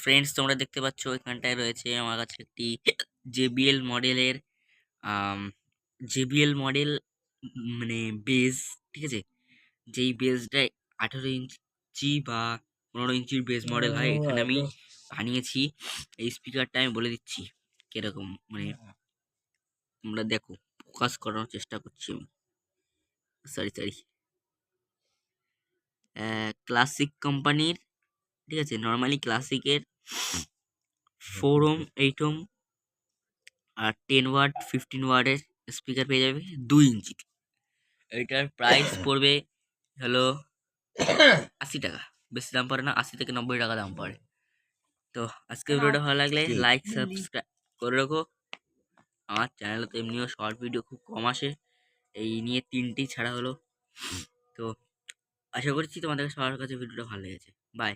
Friends, তোমরা দেখতে পাচ্ছ এখানটায় রয়েছে আমার কাছে একটি জেবিএল মডেলের জেবিএল মডেল, মানে বেস। ঠিক আছে, যেই বেসটা 18 ইঞ্চি বা 15 ইঞ্চির বেস মডেল হয়, এখানে আমি বানিয়েছি। এই স্পিকারটা আমি বলে দিচ্ছি কিরকম, মানে তোমরা দেখো, ফোকাস করানোর চেষ্টা করছি আমি। সরি সরি, ক্লাসিক কোম্পানির, ঠিক আছে, নর্মালি ক্লাসিকের 4 ওহম 8 ওহম আর 10 ওয়াট 15 ওয়াটের স্পিকার পেয়ে যাবে 2 ইঞ্চি। এটার প্রাইস পড়বে হলো 80 টাকা। বেশি দাম পড়ে না, 80 থেকে 90 টাকা দাম পড়ে। তো আজকে ভিডিওটা ভালো লাগলে লাইক সাবস্ক্রাইব করে রাখো। আমার চ্যানেলে তো এমনিও শর্ট ভিডিও খুব কম আসে, এই নিয়ে 3টি ছাড়া হলো। তো আশা করছি তোমাদের সবার কাছে ভিডিওটা ভালো লেগেছে। বাই।